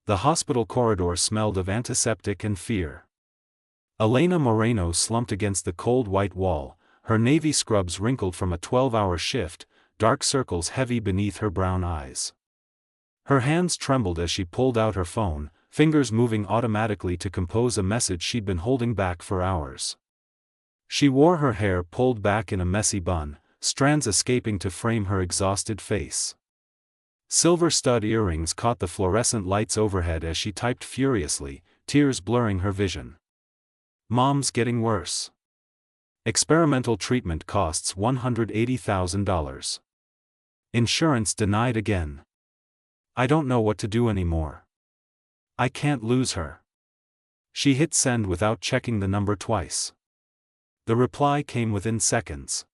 The hospital corridor smelled of antiseptic and fear. Elena Moreno slumped against the cold white wall, her navy scrubs wrinkled from a 12-hour shift, dark circles heavy beneath her brown eyes. Her hands trembled as she pulled out her phone, fingers moving automatically to compose a message she'd been holding back for hours. She wore her hair pulled back in a messy bun, strands escaping to frame her exhausted face. Silver stud earrings caught the fluorescent lights overhead as she typed furiously, tears blurring her vision. Mom's getting worse. Experimental treatment costs $180,000. Insurance denied again. I don't know what to do anymore. I can't lose her. She hit send without checking the number twice. The reply came within seconds.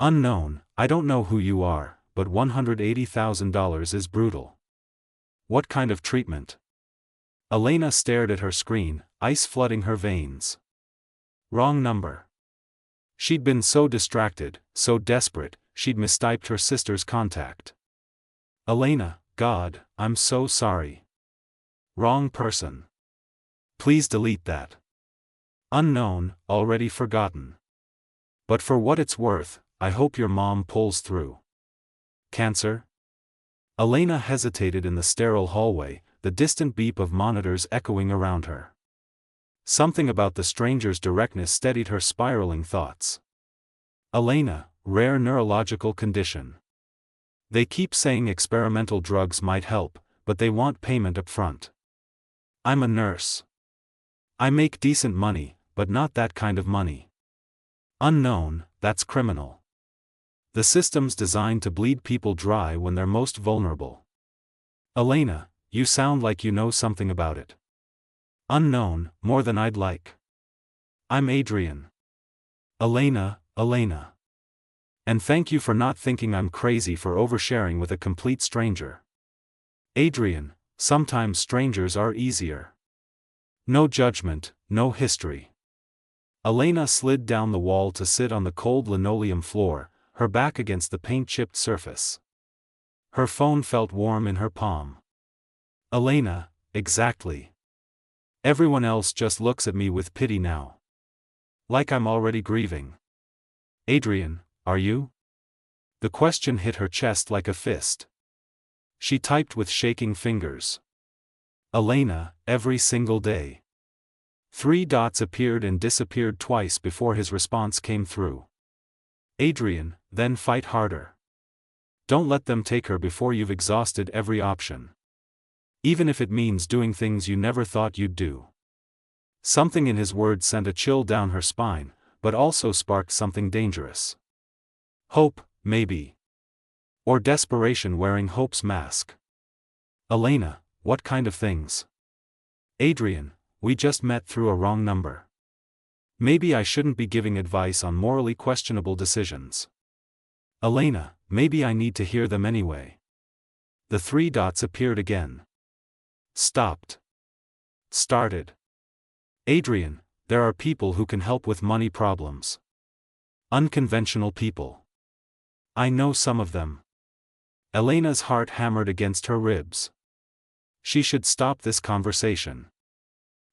Unknown, I don't know who you are, but $180,000 is brutal. What kind of treatment? Elena stared at her screen, ice flooding her veins. Wrong number. She'd been so distracted, so desperate, she'd mistyped her sister's contact. Elena, God, I'm so sorry. Wrong person. Please delete that. Unknown, already forgotten. But for what it's worth, I hope your mom pulls through. Cancer? Elena hesitated in the sterile hallway, the distant beep of monitors echoing around her. Something about the stranger's directness steadied her spiraling thoughts. Elena, rare neurological condition. They keep saying experimental drugs might help, but they want payment up front. I'm a nurse. I make decent money, but not that kind of money. Unknown, that's criminal. The system's designed to bleed people dry when they're most vulnerable. Elena, you sound like you know something about it. Unknown, more than I'd like. I'm Adrian. Elena. And thank you for not thinking I'm crazy for oversharing with a complete stranger. Adrian, sometimes strangers are easier. No judgment, no history. Elena slid down the wall to sit on the cold linoleum floor, her back against the paint-chipped surface. Her phone felt warm in her palm. Elena, exactly. Everyone else just looks at me with pity now. Like I'm already grieving. Adrian, are you? The question hit her chest like a fist. She typed with shaking fingers. Elena, every single day. 3 dots appeared and disappeared twice before his response came through. Adrian, then fight harder. Don't let them take her before you've exhausted every option. Even if it means doing things you never thought you'd do. Something in his words sent a chill down her spine, but also sparked something dangerous. Hope, maybe. Or desperation wearing hope's mask. Elena, what kind of things? Adrian, we just met through a wrong number. Maybe I shouldn't be giving advice on morally questionable decisions. Elena, maybe I need to hear them anyway. The 3 dots appeared again. Stopped. Started. Adrian, there are people who can help with money problems. Unconventional people. I know some of them. Elena's heart hammered against her ribs. She should stop this conversation.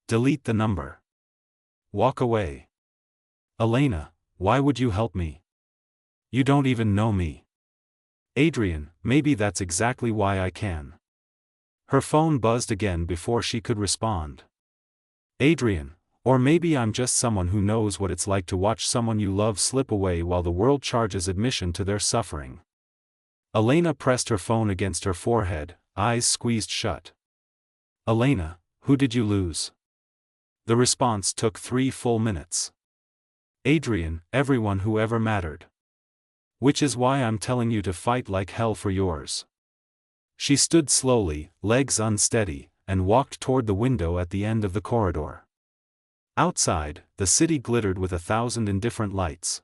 Delete the number. Walk away. Elena, why would you help me? You don't even know me. Adrian, maybe that's exactly why I can. Her phone buzzed again before she could respond. Adrian, or maybe I'm just someone who knows what it's like to watch someone you love slip away while the world charges admission to their suffering. Elena pressed her phone against her forehead, eyes squeezed shut. Elena, who did you lose? The response took 3 full minutes. Adrian, everyone who ever mattered. Which is why I'm telling you to fight like hell for yours. She stood slowly, legs unsteady, and walked toward the window at the end of the corridor. Outside, the city glittered with 1,000 indifferent lights.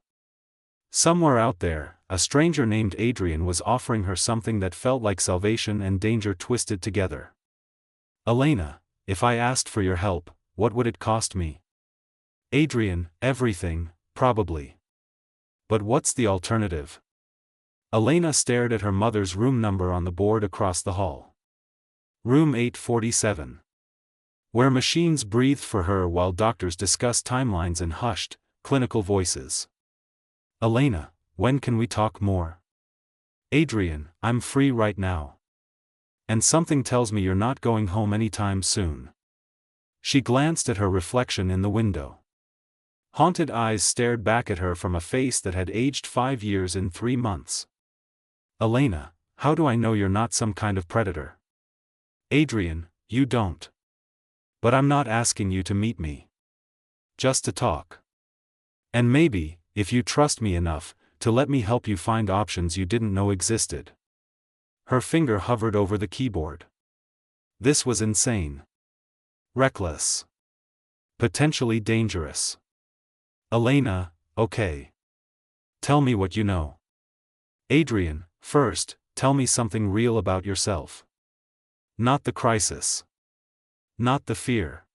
Somewhere out there, a stranger named Adrian was offering her something that felt like salvation and danger twisted together. Elena, if I asked for your help, what would it cost me? Adrian, everything, probably. But what's the alternative? Elena stared at her mother's room number on the board across the hall. Room 847. Where machines breathed for her while doctors discussed timelines in hushed, clinical voices. Elena, when can we talk more? Adrian, I'm free right now. And something tells me you're not going home anytime soon. She glanced at her reflection in the window. Haunted eyes stared back at her from a face that had aged 5 years in 3 months. Elena, how do I know you're not some kind of predator? Adrian, you don't. But I'm not asking you to meet me. Just to talk. And maybe, if you trust me enough, to let me help you find options you didn't know existed. Her finger hovered over the keyboard. This was insane. Reckless. Potentially dangerous. Elena, okay. Tell me what you know. Adrian, first, tell me something real about yourself. Not the crisis. Not the fear.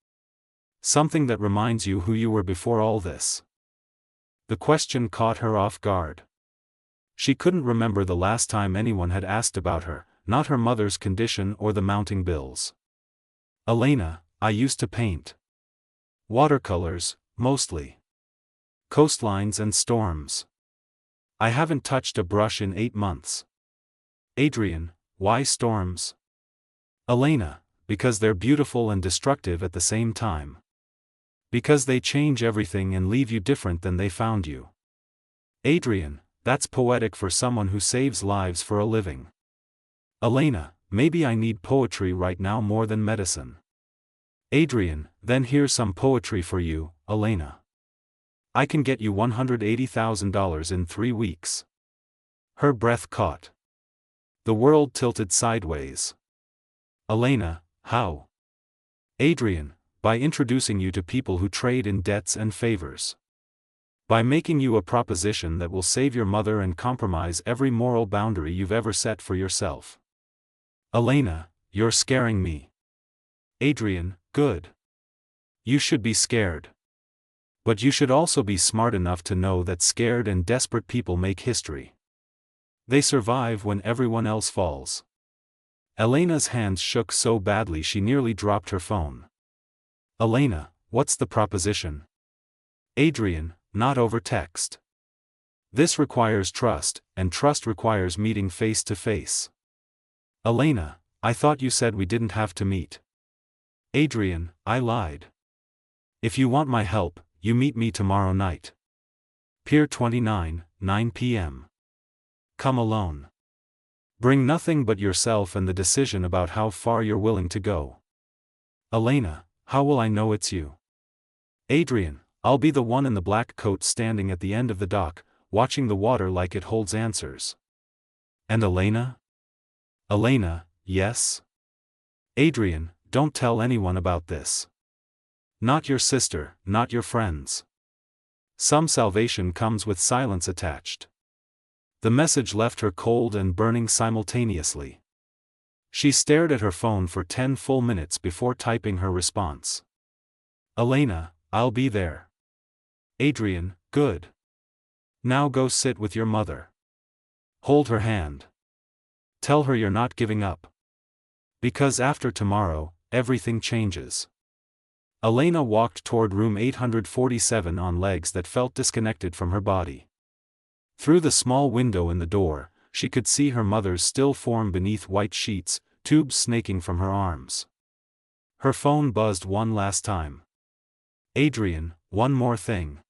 Something that reminds you who you were before all this. The question caught her off guard. She couldn't remember the last time anyone had asked about her, not her mother's condition or the mounting bills. Elena, I used to paint. Watercolors, mostly. Coastlines and storms. I haven't touched a brush in 8 months. Adrian, why storms? Elena, because they're beautiful and destructive at the same time. Because they change everything and leave you different than they found you. Adrian, that's poetic for someone who saves lives for a living. Elena, maybe I need poetry right now more than medicine. Adrian, then here's some poetry for you, Elena. I can get you $180,000 in 3 weeks. Her breath caught. The world tilted sideways. Elena, how? Adrian, by introducing you to people who trade in debts and favors. By making you a proposition that will save your mother and compromise every moral boundary you've ever set for yourself. Elena, you're scaring me. Adrian, good. You should be scared. But you should also be smart enough to know that scared and desperate people make history. They survive when everyone else falls. Elena's hands shook so badly she nearly dropped her phone. Elena, what's the proposition? Adrian, not over text. This requires trust, and trust requires meeting face to face. Elena, I thought you said we didn't have to meet. Adrian, I lied. If you want my help, you meet me tomorrow night. Pier 29, 9 p.m. Come alone. Bring nothing but yourself and the decision about how far you're willing to go. Elena, how will I know it's you? Adrian, I'll be the one in the black coat standing at the end of the dock, watching the water like it holds answers. And Elena? Elena, yes? Adrian, don't tell anyone about this. Not your sister, not your friends. Some salvation comes with silence attached. The message left her cold and burning simultaneously. She stared at her phone for 10 full minutes before typing her response. Elena, I'll be there. Adrian, good. Now go sit with your mother. Hold her hand. Tell her you're not giving up. Because after tomorrow, everything changes. Elena walked toward room 847 on legs that felt disconnected from her body. Through the small window in the door, she could see her mother's still form beneath white sheets, tubes snaking from her arms. Her phone buzzed one last time. Adrian, one more thing.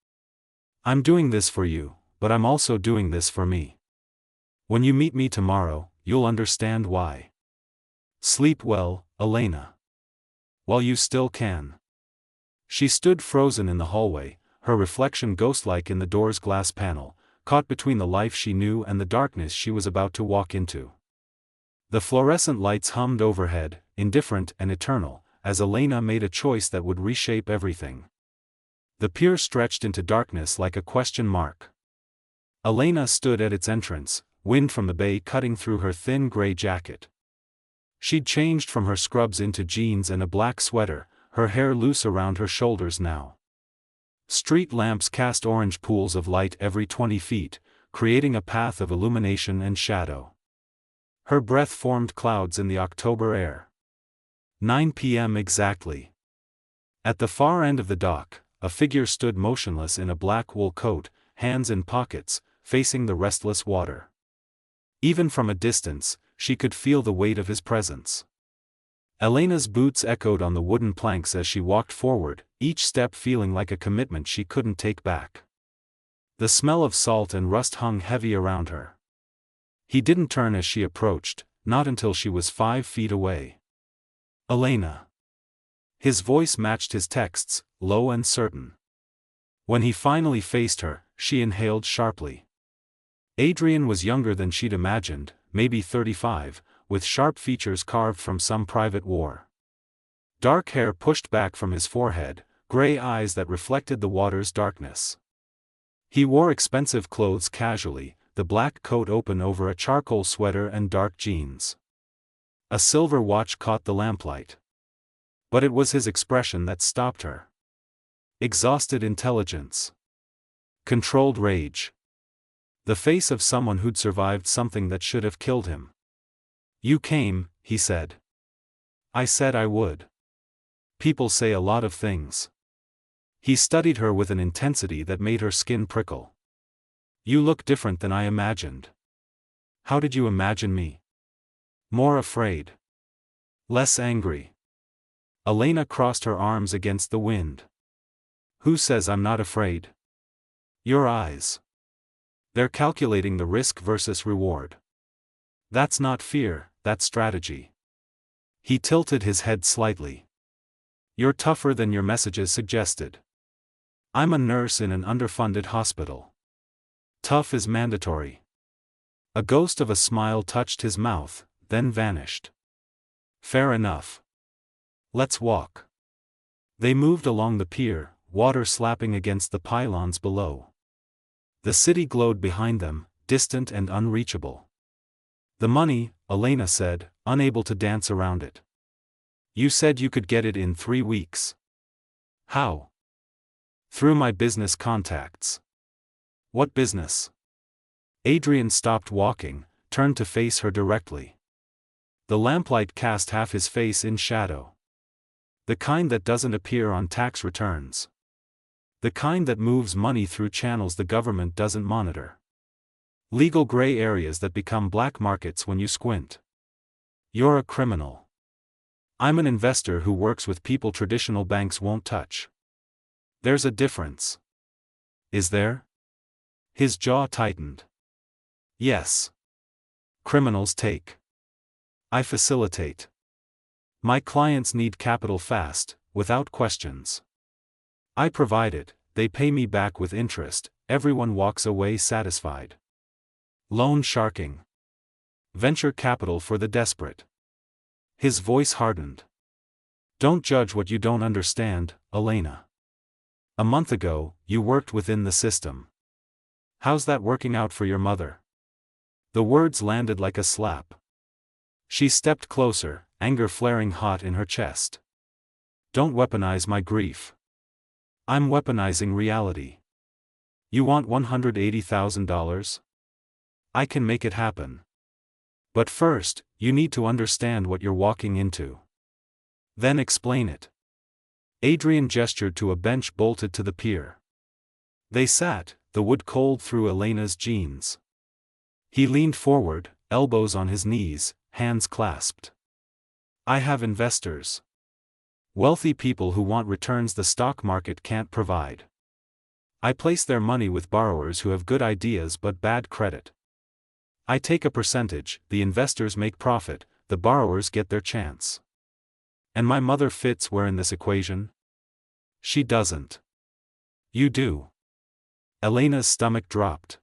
I'm doing this for you, but I'm also doing this for me. When you meet me tomorrow, you'll understand why. Sleep well, Elena. While you still can. She stood frozen in the hallway, her reflection ghost-like in the door's glass panel, caught between the life she knew and the darkness she was about to walk into. The fluorescent lights hummed overhead, indifferent and eternal, as Elena made a choice that would reshape everything. The pier stretched into darkness like a question mark. Elena stood at its entrance, wind from the bay cutting through her thin gray jacket. She'd changed from her scrubs into jeans and a black sweater, her hair loose around her shoulders now. Street lamps cast orange pools of light every 20 feet, creating a path of illumination and shadow. Her breath formed clouds in the October air. 9 p.m. exactly. At the far end of the dock, a figure stood motionless in a black wool coat, hands in pockets, facing the restless water. Even from a distance, she could feel the weight of his presence. Elena's boots echoed on the wooden planks as she walked forward, each step feeling like a commitment she couldn't take back. The smell of salt and rust hung heavy around her. He didn't turn as she approached, not until she was 5 feet away. Elena. His voice matched his texts, low and certain. When he finally faced her, she inhaled sharply. Adrian was younger than she'd imagined, maybe 35, with sharp features carved from some private war. Dark hair pushed back from his forehead, gray eyes that reflected the water's darkness. He wore expensive clothes casually, the black coat open over a charcoal sweater and dark jeans. A silver watch caught the lamplight. But it was his expression that stopped her. Exhausted intelligence. Controlled rage. The face of someone who'd survived something that should have killed him. "You came," he said. "I said I would. People say a lot of things." He studied her with an intensity that made her skin prickle. "You look different than I imagined." "How did you imagine me?" "More afraid. Less angry." Elena crossed her arms against the wind. "Who says I'm not afraid?" "Your eyes. They're calculating the risk versus reward. That's not fear, that's strategy." He tilted his head slightly. "You're tougher than your messages suggested. I'm a nurse in an underfunded hospital. Tough is mandatory." A ghost of a smile touched his mouth, then vanished. "Fair enough. Let's walk." They moved along the pier, water slapping against the pylons below. The city glowed behind them, distant and unreachable. "The money," Elena said, unable to dance around it. "You said you could get it in 3 weeks. How?" "Through my business contacts." "What business?" Adrian stopped walking, turned to face her directly. The lamplight cast half his face in shadow. "The kind that doesn't appear on tax returns. The kind that moves money through channels the government doesn't monitor. Legal gray areas that become black markets when you squint. You're a criminal. I'm an investor who works with people traditional banks won't touch. There's a difference." "Is there?" His jaw tightened. "Yes. Criminals take. I facilitate. My clients need capital fast, without questions. I provide it, they pay me back with interest, everyone walks away satisfied. Loan sharking. Venture capital for the desperate." His voice hardened. "Don't judge what you don't understand, Elena. A month ago, you worked within the system. How's that working out for your mother?" The words landed like a slap. She stepped closer, anger flaring hot in her chest. "Don't weaponize my grief. I'm weaponizing reality. You want $180,000? I can make it happen. But first, you need to understand what you're walking into. Then explain it." Adrian gestured to a bench bolted to the pier. They sat, the wood cold through Elena's jeans. He leaned forward, elbows on his knees, hands clasped. "I have investors. Wealthy people who want returns the stock market can't provide. I place their money with borrowers who have good ideas but bad credit. I take a percentage, the investors make profit, the borrowers get their chance. And my mother fits where in this equation? She doesn't. You do." Elena's stomach dropped.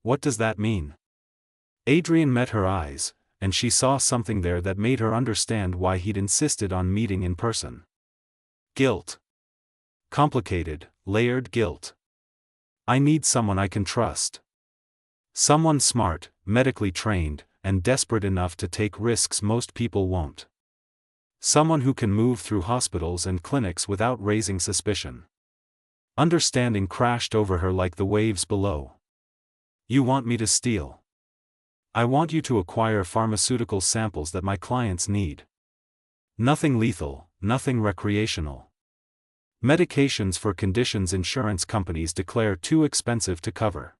"What does that mean?" Adrian met her eyes, and she saw something there that made her understand why he'd insisted on meeting in person. Guilt. Complicated, layered guilt. "I need someone I can trust. Someone smart, medically trained, and desperate enough to take risks most people won't. Someone who can move through hospitals and clinics without raising suspicion." Understanding crashed over her like the waves below. "You want me to steal? I want you to acquire pharmaceutical samples that my clients need. Nothing lethal, nothing recreational. Medications for conditions insurance companies declare too expensive to cover.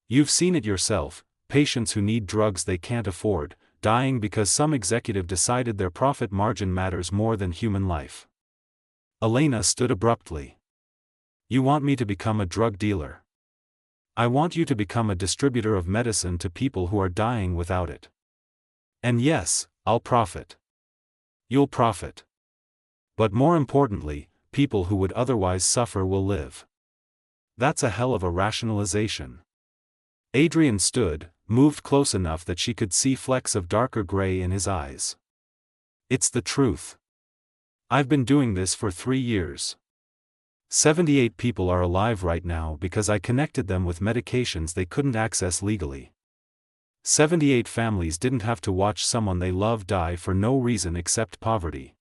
You've seen it yourself, patients who need drugs they can't afford, dying because some executive decided their profit margin matters more than human life. Elena stood abruptly. You want me to become a drug dealer? I want you to become a distributor of medicine to people who are dying without it. And yes, I'll profit. You'll profit. But more importantly, people who would otherwise suffer will live. That's a hell of a rationalization. Adrian stood, moved close enough that she could see flecks of darker gray in his eyes. It's the truth. I've been doing this for 3 years. 78 people are alive right now because I connected them with medications they couldn't access legally. 78 families didn't have to watch someone they love die for no reason except poverty.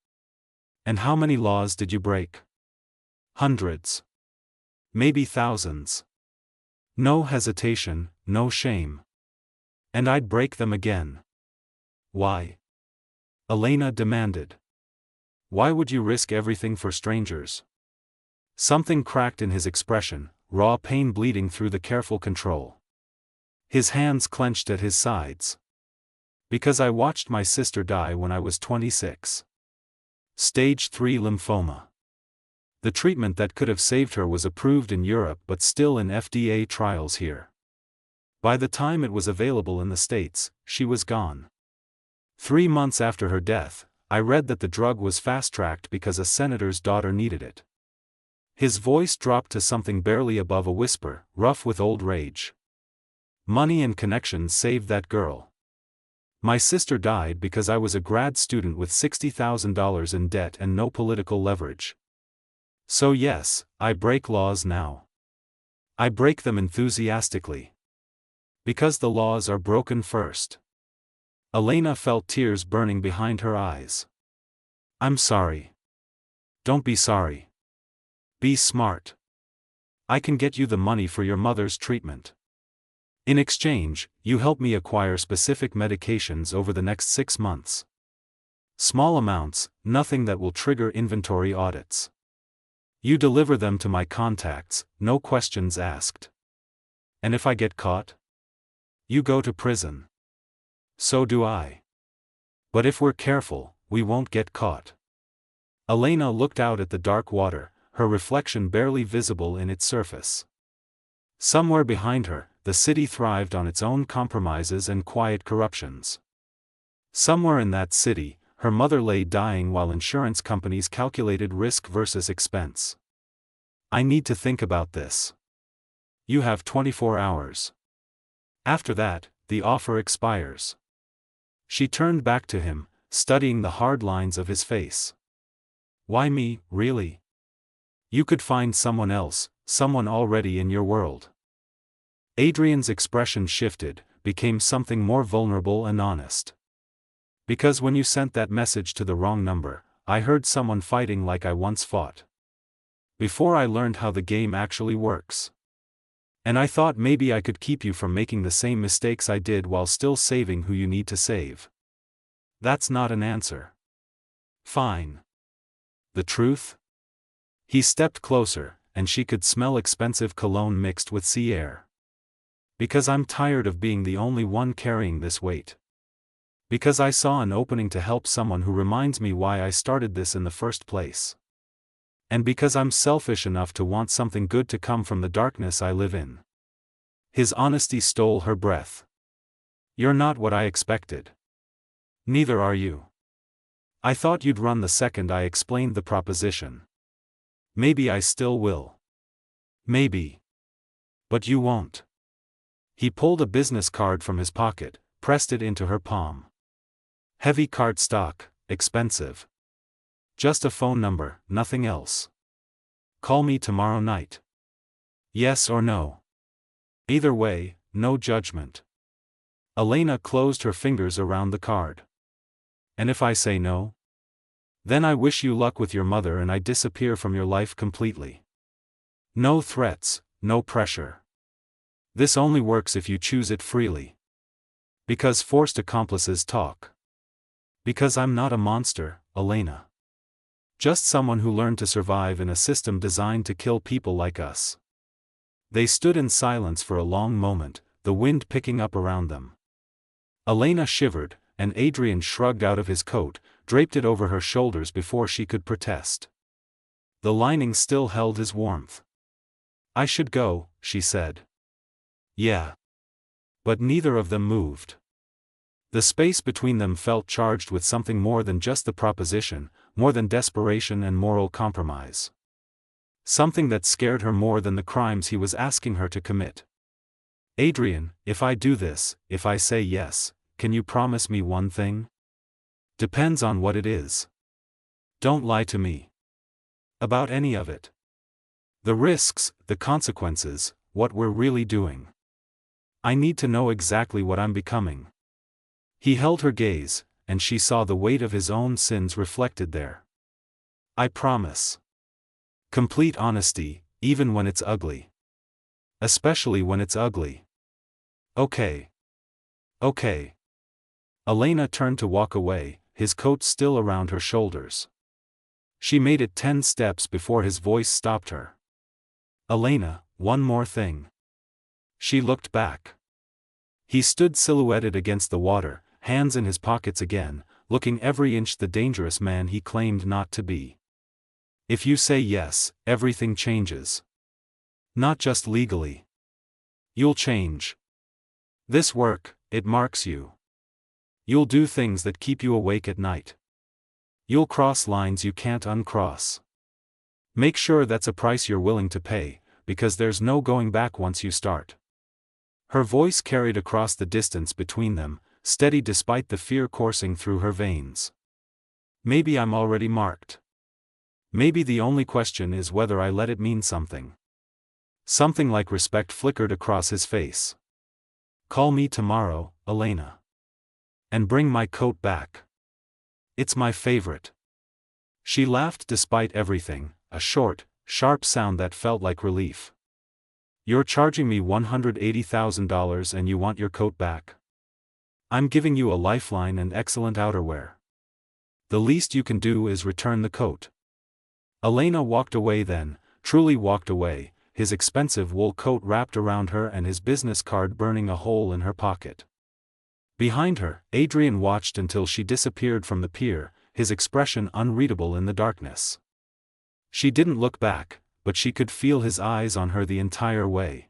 And how many laws did you break? Hundreds. Maybe thousands. No hesitation, no shame. And I'd break them again. Why? Elena demanded. Why would you risk everything for strangers? Something cracked in his expression, raw pain bleeding through the careful control. His hands clenched at his sides. Because I watched my sister die when I was 26. Stage 3 lymphoma. The treatment that could have saved her was approved in Europe but still in FDA trials here. By the time it was available in the States, she was gone. 3 months after her death, I read that the drug was fast-tracked because a senator's daughter needed it. His voice dropped to something barely above a whisper, rough with old rage. Money and connections saved that girl. My sister died because I was a grad student with $60,000 in debt and no political leverage. So yes, I break laws now. I break them enthusiastically. Because the laws are broken first. Elena felt tears burning behind her eyes. I'm sorry. Don't be sorry. Be smart. I can get you the money for your mother's treatment. In exchange, you help me acquire specific medications over the next 6 months. Small amounts, nothing that will trigger inventory audits. You deliver them to my contacts, no questions asked. And if I get caught? You go to prison. So do I. But if we're careful, we won't get caught. Elena looked out at the dark water, her reflection barely visible in its surface. Somewhere behind her, the city thrived on its own compromises and quiet corruptions. Somewhere in that city, her mother lay dying while insurance companies calculated risk versus expense. I need to think about this. You have 24 hours. After that, the offer expires. She turned back to him, studying the hard lines of his face. Why me, really? You could find someone else, someone already in your world. Adrian's expression shifted, became something more vulnerable and honest. Because when you sent that message to the wrong number, I heard someone fighting like I once fought. Before I learned how the game actually works. And I thought maybe I could keep you from making the same mistakes I did while still saving who you need to save. That's not an answer. Fine. The truth? He stepped closer, and she could smell expensive cologne mixed with sea air. Because I'm tired of being the only one carrying this weight. Because I saw an opening to help someone who reminds me why I started this in the first place. And because I'm selfish enough to want something good to come from the darkness I live in. His honesty stole her breath. You're not what I expected. Neither are you. I thought you'd run the second I explained the proposition. Maybe I still will. Maybe. But you won't. He pulled a business card from his pocket, pressed it into her palm. Heavy cardstock, expensive. Just a phone number, nothing else. Call me tomorrow night. Yes or no? Either way, no judgment. Elena closed her fingers around the card. And if I say no? Then I wish you luck with your mother and I disappear from your life completely. No threats, no pressure. This only works if you choose it freely. Because forced accomplices talk. Because I'm not a monster, Elena. Just someone who learned to survive in a system designed to kill people like us." They stood in silence for a long moment, the wind picking up around them. Elena shivered, and Adrian shrugged out of his coat, draped it over her shoulders before she could protest. The lining still held his warmth. "I should go," she said. "Yeah." But neither of them moved. The space between them felt charged with something more than just the proposition, more than desperation and moral compromise. Something that scared her more than the crimes he was asking her to commit. "Adrian, if I do this, if I say yes, can you promise me one thing?" "Depends on what it is. Don't lie to me. About any of it. The risks, the consequences, what we're really doing. I need to know exactly what I'm becoming." He held her gaze, and she saw the weight of his own sins reflected there. "I promise. Complete honesty, even when it's ugly. Especially when it's ugly." "Okay. Okay." Elena turned to walk away, his coat still around her shoulders. She made it 10 steps before his voice stopped her. "Elena, one more thing." She looked back. He stood silhouetted against the water, hands in his pockets again, looking every inch the dangerous man he claimed not to be. "If you say yes, everything changes. Not just legally. You'll change. This work, it marks you. You'll do things that keep you awake at night. You'll cross lines you can't uncross. Make sure that's a price you're willing to pay, because there's no going back once you start." Her voice carried across the distance between them, steady despite the fear coursing through her veins. "Maybe I'm already marked. Maybe the only question is whether I let it mean something." Something like respect flickered across his face. "Call me tomorrow, Elena. And bring my coat back. It's my favorite." She laughed despite everything, a short, sharp sound that felt like relief. "You're charging me $180,000 and you want your coat back? I'm giving you a lifeline and excellent outerwear. The least you can do is return the coat." Elena walked away then, truly walked away, his expensive wool coat wrapped around her and his business card burning a hole in her pocket. Behind her, Adrian watched until she disappeared from the pier, his expression unreadable in the darkness. She didn't look back, but she could feel his eyes on her the entire way.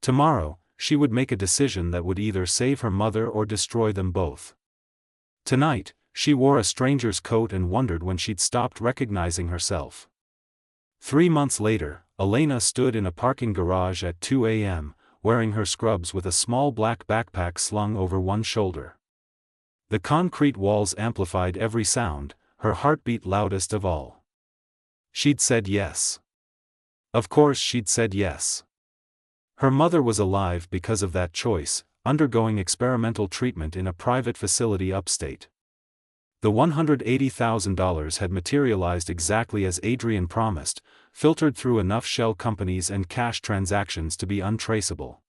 Tomorrow, she would make a decision that would either save her mother or destroy them both. Tonight, she wore a stranger's coat and wondered when she'd stopped recognizing herself. 3 months later, Elena stood in a parking garage at 2 a.m., wearing her scrubs with a small black backpack slung over one shoulder. The concrete walls amplified every sound, her heartbeat loudest of all. She'd said yes. Of course she'd said yes. Her mother was alive because of that choice, undergoing experimental treatment in a private facility upstate. The $180,000 had materialized exactly as Adrian promised, filtered through enough shell companies and cash transactions to be untraceable.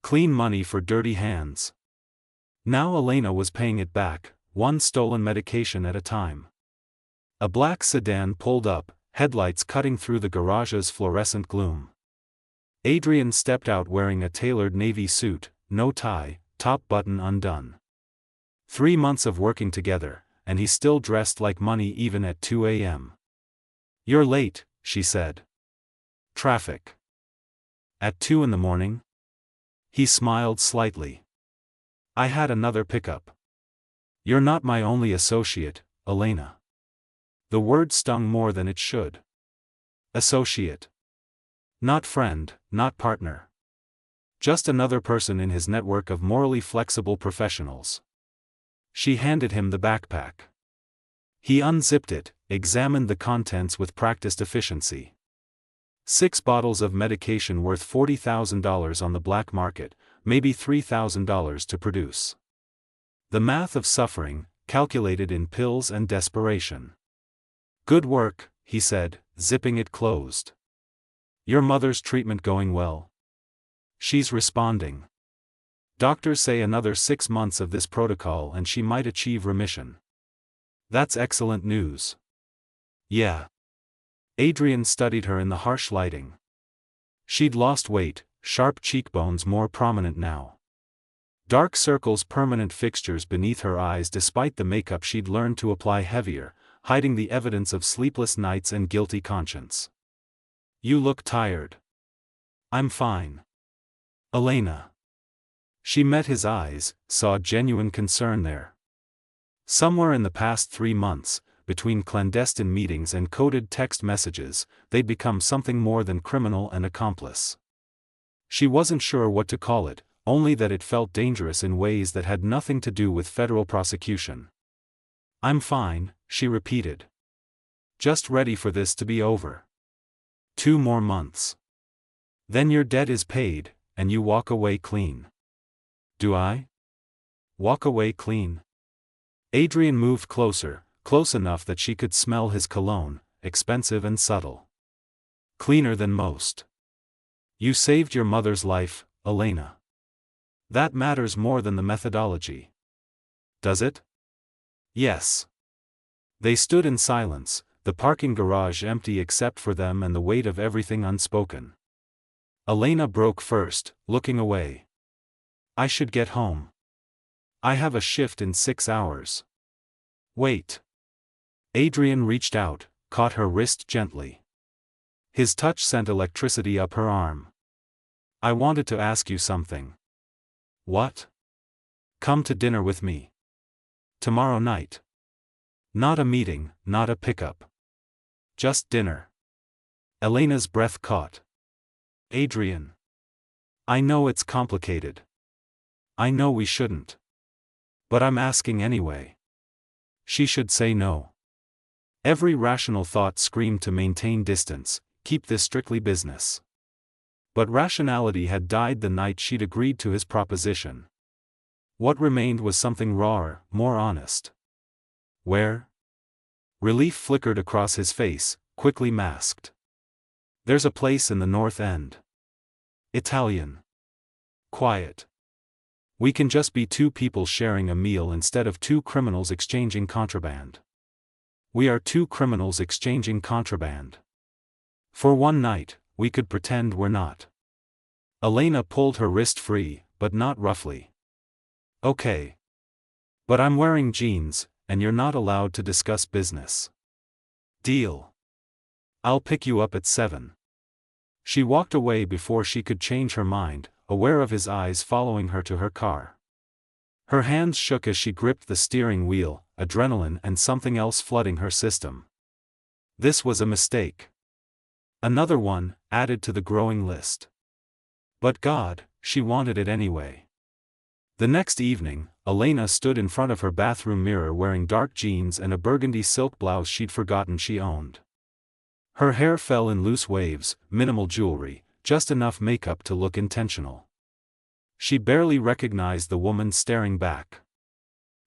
Clean money for dirty hands. Now Elena was paying it back, one stolen medication at a time. A black sedan pulled up, headlights cutting through the garage's fluorescent gloom. Adrian stepped out wearing a tailored navy suit, no tie, top button undone. 3 months of working together, and he still dressed like money even at 2 a.m. "You're late," she said. "Traffic." "At 2 in the morning?" He smiled slightly. "I had another pickup." "You're not my only associate, Elena." The word stung more than it should. Associate. Not friend, not partner. Just another person in his network of morally flexible professionals. She handed him the backpack. He unzipped it, examined the contents with practiced efficiency. 6 bottles of medication worth $40,000 on the black market, maybe $3,000 to produce. The math of suffering, calculated in pills and desperation. "Good work," he said, zipping it closed. "Your mother's treatment going well?" "She's responding. Doctors say another 6 months of this protocol and she might achieve remission." That's excellent news. Yeah. Adrian studied her in the harsh lighting. She'd lost weight, sharp cheekbones more prominent now. Dark circles, permanent fixtures beneath her eyes despite the makeup she'd learned to apply heavier, hiding the evidence of sleepless nights and guilty conscience. You look tired. I'm fine. Elena. She met his eyes, saw genuine concern there. Somewhere in the past 3 months, between clandestine meetings and coded text messages, they'd become something more than criminal and accomplice. She wasn't sure what to call it, only that it felt dangerous in ways that had nothing to do with federal prosecution. I'm fine, she repeated. Just ready for this to be over. 2 more months. Then your debt is paid, and you walk away clean. Do I? Walk away clean? Adrian moved closer, close enough that she could smell his cologne, expensive and subtle. Cleaner than most. You saved your mother's life, Elena. That matters more than the methodology. Does it? Yes. They stood in silence, the parking garage empty except for them and the weight of everything unspoken. Elena broke first, looking away. I should get home. I have a shift in 6 hours. Wait. Adrian reached out, caught her wrist gently. His touch sent electricity up her arm. I wanted to ask you something. What? Come to dinner with me. Tomorrow night. Not a meeting, not a pickup. Just dinner. Elena's breath caught. Adrian. I know it's complicated. I know we shouldn't. But I'm asking anyway. She should say no. Every rational thought screamed to maintain distance, keep this strictly business. But rationality had died the night she'd agreed to his proposition. What remained was something rawer, more honest. Where? Relief flickered across his face, quickly masked. There's a place in the North End. Italian. Quiet. We can just be 2 people sharing a meal instead of 2 criminals exchanging contraband. We are 2 criminals exchanging contraband. For one night, we could pretend we're not. Elena pulled her wrist free, but not roughly. Okay. But I'm wearing jeans, and you're not allowed to discuss business. Deal. I'll pick you up at 7. She walked away before she could change her mind, aware of his eyes following her to her car. Her hands shook as she gripped the steering wheel, adrenaline and something else flooding her system. This was a mistake. Another one, added to the growing list. But God, she wanted it anyway. The next evening, Elena stood in front of her bathroom mirror wearing dark jeans and a burgundy silk blouse she'd forgotten she owned. Her hair fell in loose waves, minimal jewelry, just enough makeup to look intentional. She barely recognized the woman staring back.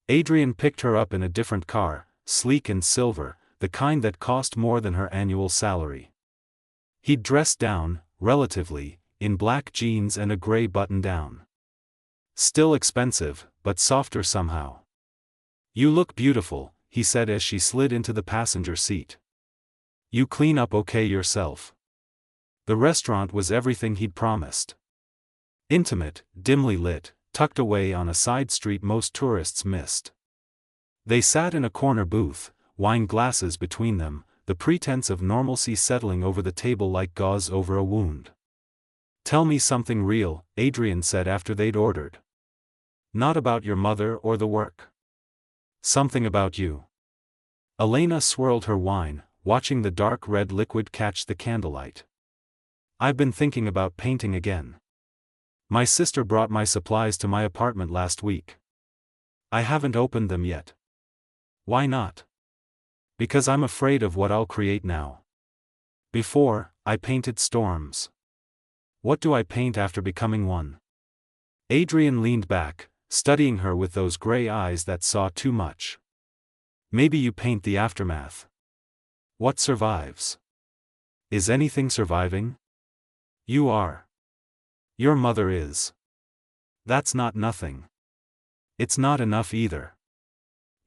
Adrian picked her up in a different car, sleek and silver, the kind that cost more than her annual salary. He'd dressed down, relatively, in black jeans and a gray button-down. Still expensive, but softer somehow. You look beautiful, he said as she slid into the passenger seat. You clean up okay yourself. The restaurant was everything he'd promised. Intimate, dimly lit, tucked away on a side street most tourists missed. They sat in a corner booth, wine glasses between them, the pretense of normalcy settling over the table like gauze over a wound. Tell me something real, Adrian said after they'd ordered. Not about your mother or the work. Something about you. Elena swirled her wine, watching the dark red liquid catch the candlelight. I've been thinking about painting again. My sister brought my supplies to my apartment last week. I haven't opened them yet. Why not? Because I'm afraid of what I'll create now. Before, I painted storms. What do I paint after becoming one? Adrian leaned back, studying her with those gray eyes that saw too much. Maybe you paint the aftermath. What survives? Is anything surviving? You are. Your mother is. That's not nothing. It's not enough either.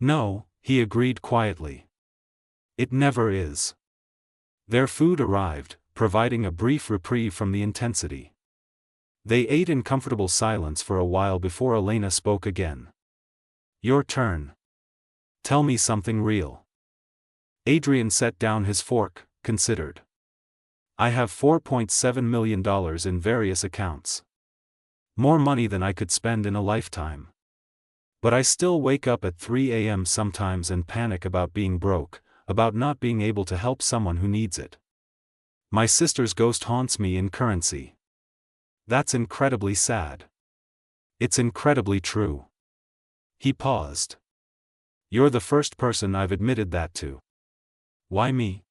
No, he agreed quietly. It never is. Their food arrived, providing a brief reprieve from the intensity. They ate in comfortable silence for a while before Elena spoke again. Your turn. Tell me something real. Adrian set down his fork, considered. I have $4.7 million in various accounts. More money than I could spend in a lifetime. But I still wake up at 3 a.m. sometimes and panic about being broke, about not being able to help someone who needs it. My sister's ghost haunts me in currency. That's incredibly sad. It's incredibly true. He paused. You're the first person I've admitted that to. Why me?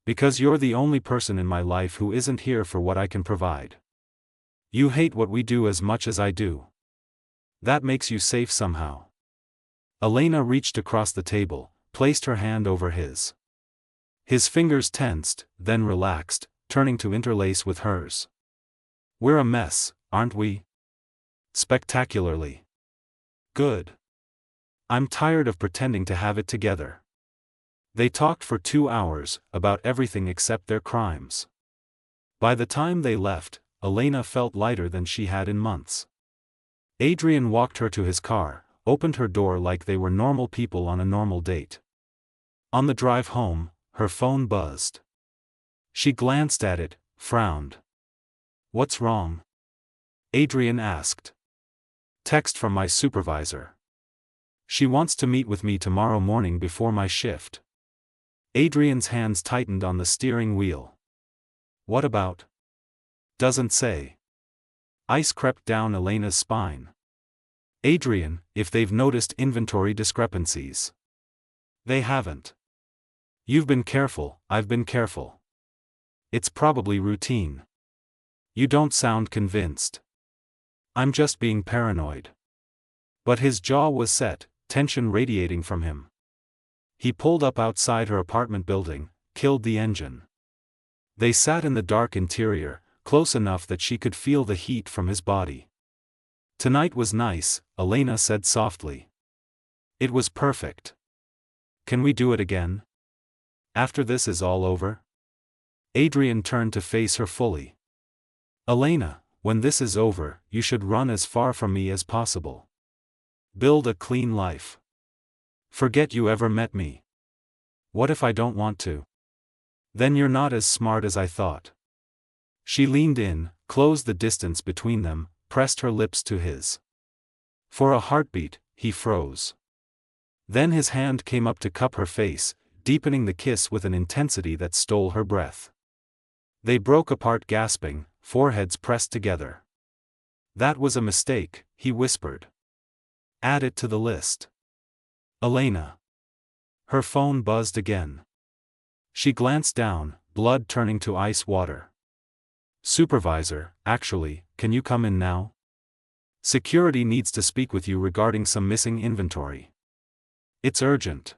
Because you're the only person in my life who isn't here for what I can provide. You hate what we do as much as I do. That makes you safe somehow. Elena reached across the table, placed her hand over his. His fingers tensed, then relaxed, turning to interlace with hers. We're a mess, aren't we? Spectacularly. Good. I'm tired of pretending to have it together. They talked for 2 hours, about everything except their crimes. By the time they left, Elena felt lighter than she had in months. Adrian walked her to his car, opened her door like they were normal people on a normal date. On the drive home, her phone buzzed. She glanced at it, frowned. What's wrong? Adrian asked. Text from my supervisor. She wants to meet with me tomorrow morning before my shift. Adrian's hands tightened on the steering wheel. What about? Doesn't say. Ice crept down Elena's spine. Adrian, if they've noticed inventory discrepancies. They haven't. You've been careful, I've been careful. It's probably routine. You don't sound convinced. I'm just being paranoid. But his jaw was set, tension radiating from him. He pulled up outside her apartment building, killed the engine. They sat in the dark interior, close enough that she could feel the heat from his body. Tonight was nice, Elena said softly. It was perfect. Can we do it again? After this is all over? Adrian turned to face her fully. Elena, when this is over, you should run as far from me as possible. Build a clean life. Forget you ever met me. What if I don't want to? Then you're not as smart as I thought. She leaned in, closed the distance between them, pressed her lips to his. For a heartbeat, he froze. Then his hand came up to cup her face, deepening the kiss with an intensity that stole her breath. They broke apart gasping, foreheads pressed together. That was a mistake, he whispered. Add it to the list. Elena. Her phone buzzed again. She glanced down, blood turning to ice water. Supervisor, actually, can you come in now? Security needs to speak with you regarding some missing inventory. It's urgent.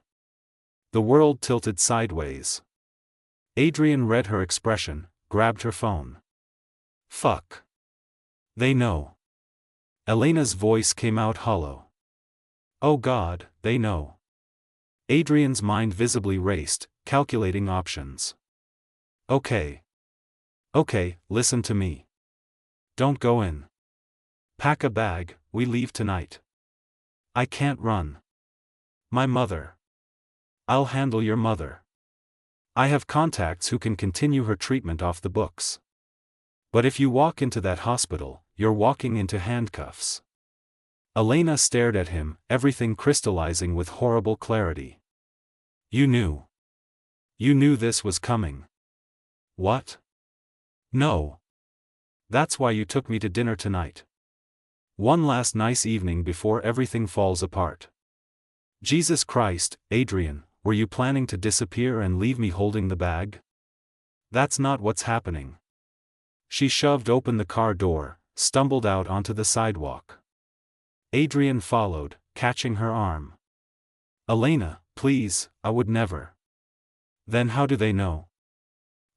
The world tilted sideways. Adrian read her expression, grabbed her phone. Fuck. They know. Elena's voice came out hollow. Oh God, they know. Adrian's mind visibly raced, calculating options. Okay. Okay, listen to me. Don't go in. Pack a bag, we leave tonight. I can't run. My mother. I'll handle your mother. I have contacts who can continue her treatment off the books. But if you walk into that hospital, you're walking into handcuffs. Elena stared at him, everything crystallizing with horrible clarity. You knew. You knew this was coming. What? No. That's why you took me to dinner tonight. One last nice evening before everything falls apart. Jesus Christ, Adrian, were you planning to disappear and leave me holding the bag? That's not what's happening. She shoved open the car door, stumbled out onto the sidewalk. Adrian followed, catching her arm. Elena, please, I would never. Then how do they know?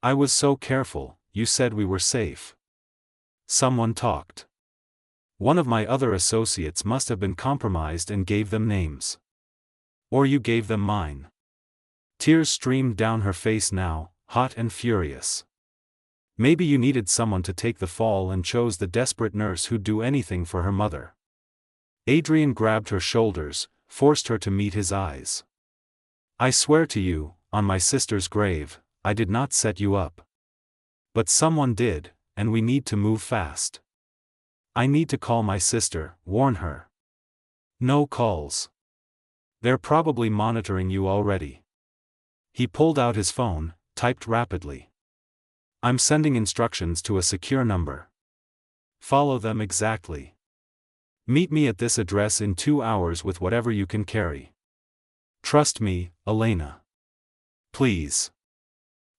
I was so careful, you said we were safe. Someone talked. One of my other associates must have been compromised and gave them names. Or you gave them mine. Tears streamed down her face now, hot and furious. Maybe you needed someone to take the fall and chose the desperate nurse who'd do anything for her mother. Adrian grabbed her shoulders, forced her to meet his eyes. I swear to you, on my sister's grave, I did not set you up. But someone did, and we need to move fast. I need to call my sister, warn her. No calls. They're probably monitoring you already. He pulled out his phone, typed rapidly. I'm sending instructions to a secure number. Follow them exactly. Meet me at this address in 2 hours with whatever you can carry. Trust me, Elena. Please.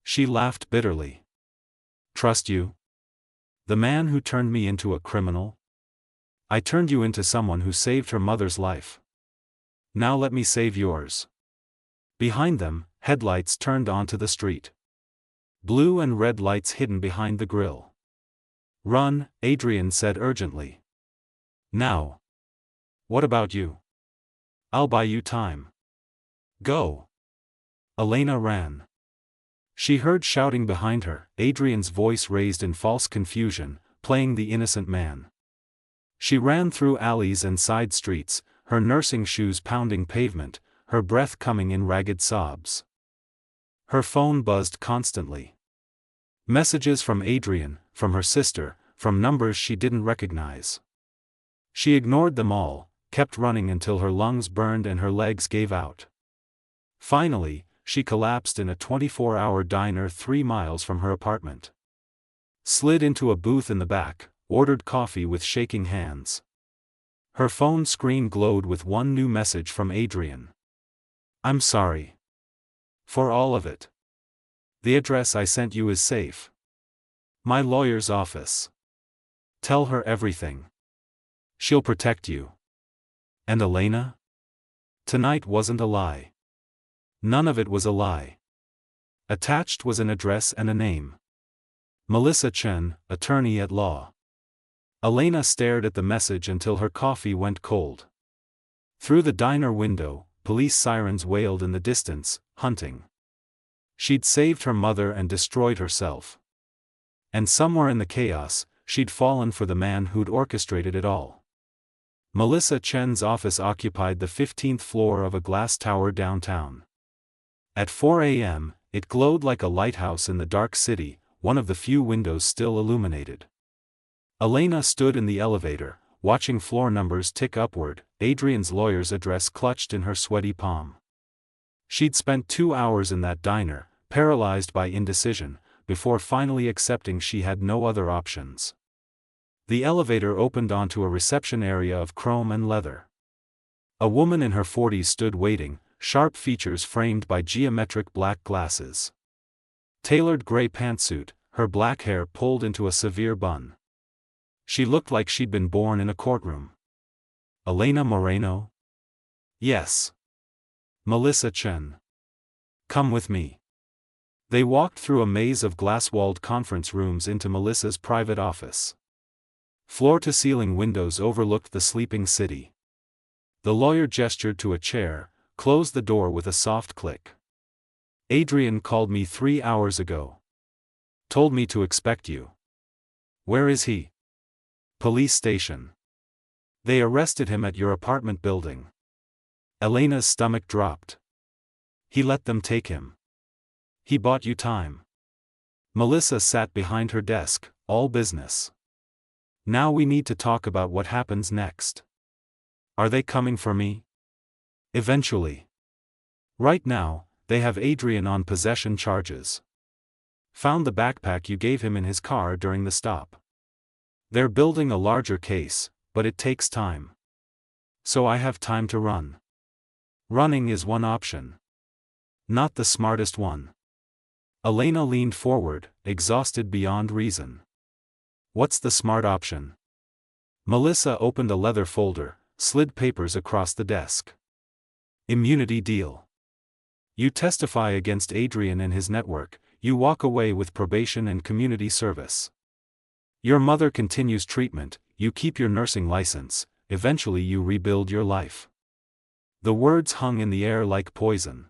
She laughed bitterly. Trust you? The man who turned me into a criminal? I turned you into someone who saved her mother's life. Now let me save yours. Behind them, headlights turned onto the street. Blue and red lights hidden behind the grill. Run, Adrian said urgently. Now. What about you? I'll buy you time. Go. Elena ran. She heard shouting behind her, Adrian's voice raised in false confusion, playing the innocent man. She ran through alleys and side streets, her nursing shoes pounding pavement, her breath coming in ragged sobs. Her phone buzzed constantly. Messages from Adrian, from her sister, from numbers she didn't recognize. She ignored them all, kept running until her lungs burned and her legs gave out. Finally, she collapsed in a 24-hour diner 3 miles from her apartment. Slid into a booth in the back, ordered coffee with shaking hands. Her phone screen glowed with one new message from Adrian. I'm sorry. For all of it. The address I sent you is safe. My lawyer's office. Tell her everything. She'll protect you. And Elena? Tonight wasn't a lie. None of it was a lie. Attached was an address and a name. Melissa Chen, attorney at law. Elena stared at the message until her coffee went cold. Through the diner window, police sirens wailed in the distance, hunting. She'd saved her mother and destroyed herself. And somewhere in the chaos, she'd fallen for the man who'd orchestrated it all. Melissa Chen's office occupied the 15th floor of a glass tower downtown. At 4 a.m., it glowed like a lighthouse in the dark city, one of the few windows still illuminated. Elena stood in the elevator, watching floor numbers tick upward, Adrian's lawyer's address clutched in her sweaty palm. She'd spent 2 hours in that diner, paralyzed by indecision, before finally accepting she had no other options. The elevator opened onto a reception area of chrome and leather. A woman in her 40s stood waiting, sharp features framed by geometric black glasses. Tailored gray pantsuit, her black hair pulled into a severe bun. She looked like she'd been born in a courtroom. Elena Moreno? Yes. Melissa Chen. Come with me. They walked through a maze of glass-walled conference rooms into Melissa's private office. Floor-to-ceiling windows overlooked the sleeping city. The lawyer gestured to a chair, closed the door with a soft click. Adrian called me 3 hours ago. Told me to expect you. Where is he? Police station. They arrested him at your apartment building. Elena's stomach dropped. He let them take him. He bought you time. Melissa sat behind her desk, all business. Now we need to talk about what happens next. Are they coming for me? Eventually. Right now, they have Adrian on possession charges. Found the backpack you gave him in his car during the stop. They're building a larger case, but it takes time. So I have time to run. Running is one option. Not the smartest one. Elena leaned forward, exhausted beyond reason. What's the smart option? Melissa opened a leather folder, slid papers across the desk. Immunity deal. You testify against Adrian and his network, you walk away with probation and community service. Your mother continues treatment, you keep your nursing license, eventually you rebuild your life. The words hung in the air like poison.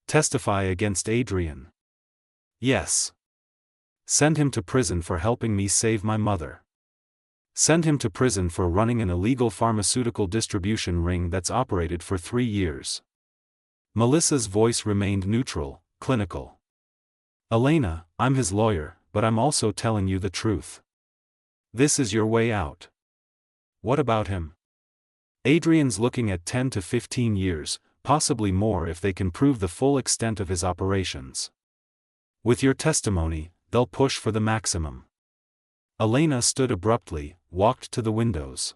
Testify against Adrian. Yes. Send him to prison for helping me save my mother. Send him to prison for running an illegal pharmaceutical distribution ring that's operated for 3 years. Melissa's voice remained neutral, clinical. Elena, I'm his lawyer, but I'm also telling you the truth. This is your way out. What about him? Adrian's looking at 10 to 15 years, possibly more if they can prove the full extent of his operations. With your testimony, they'll push for the maximum. Elena stood abruptly, walked to the windows.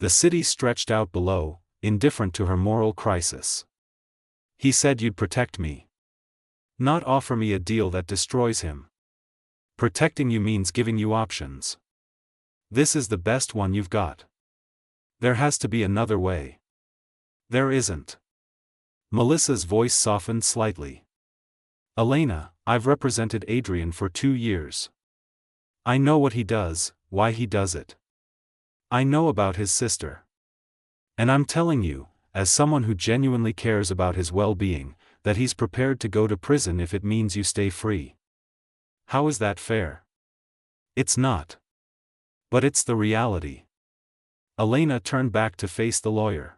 The city stretched out below, indifferent to her moral crisis. He said you'd protect me. Not offer me a deal that destroys him. Protecting you means giving you options. This is the best one you've got. There has to be another way. There isn't. Melissa's voice softened slightly. Elena, I've represented Adrian for 2 years. I know what he does, why he does it. I know about his sister. And I'm telling you, as someone who genuinely cares about his well-being, that he's prepared to go to prison if it means you stay free. How is that fair? It's not. But it's the reality. Elena turned back to face the lawyer.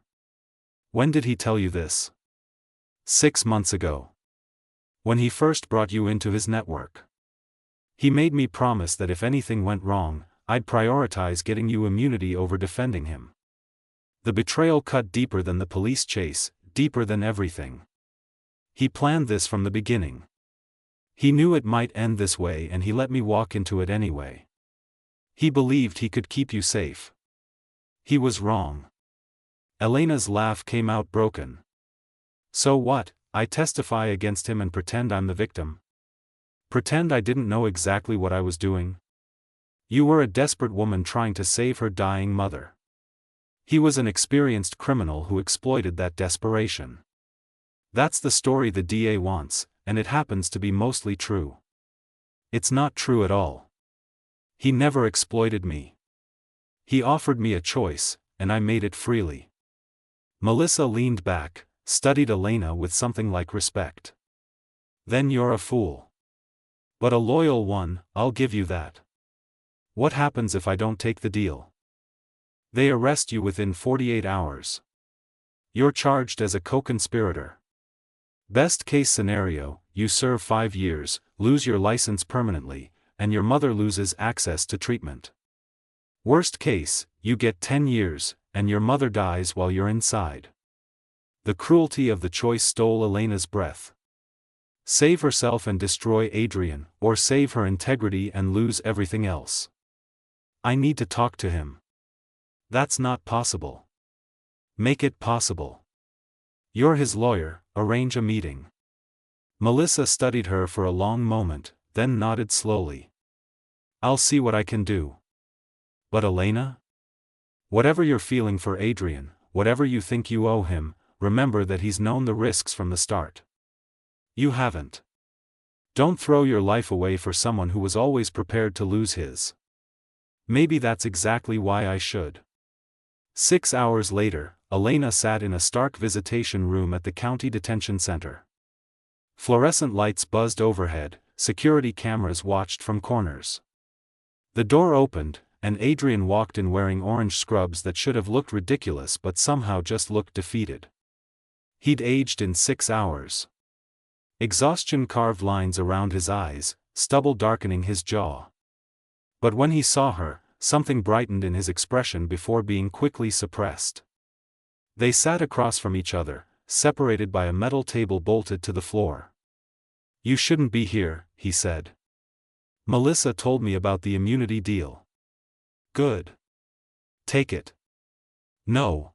When did he tell you this? 6 months ago. When he first brought you into his network. He made me promise that if anything went wrong, I'd prioritize getting you immunity over defending him. The betrayal cut deeper than the police chase, deeper than everything. He planned this from the beginning. He knew it might end this way and he let me walk into it anyway. He believed he could keep you safe. He was wrong. Elena's laugh came out broken. So what, I testify against him and pretend I'm the victim? Pretend I didn't know exactly what I was doing? You were a desperate woman trying to save her dying mother. He was an experienced criminal who exploited that desperation. That's the story the DA wants, and it happens to be mostly true. It's not true at all. He never exploited me. He offered me a choice, and I made it freely. Melissa leaned back, studied Elena with something like respect. Then you're a fool. But a loyal one, I'll give you that. What happens if I don't take the deal? They arrest you within 48 hours. You're charged as a co-conspirator. Best case scenario, you serve 5 years, lose your license permanently, and your mother loses access to treatment. Worst case, you get 10 years, and your mother dies while you're inside. The cruelty of the choice stole Elena's breath. Save herself and destroy Adrian, or save her integrity and lose everything else. I need to talk to him. That's not possible. Make it possible. You're his lawyer, arrange a meeting. Melissa studied her for a long moment, then nodded slowly. I'll see what I can do. But Elena? Whatever you're feeling for Adrian, whatever you think you owe him, remember that he's known the risks from the start. You haven't. Don't throw your life away for someone who was always prepared to lose his. Maybe that's exactly why I should. 6 hours later, Elena sat in a stark visitation room at the county detention center. Fluorescent lights buzzed overhead, security cameras watched from corners. The door opened, and Adrian walked in wearing orange scrubs that should have looked ridiculous but somehow just looked defeated. He'd aged in 6 hours. Exhaustion carved lines around his eyes, stubble darkening his jaw. But when he saw her, something brightened in his expression before being quickly suppressed. They sat across from each other, separated by a metal table bolted to the floor. You shouldn't be here, he said. Melissa told me about the immunity deal. Good. Take it. No.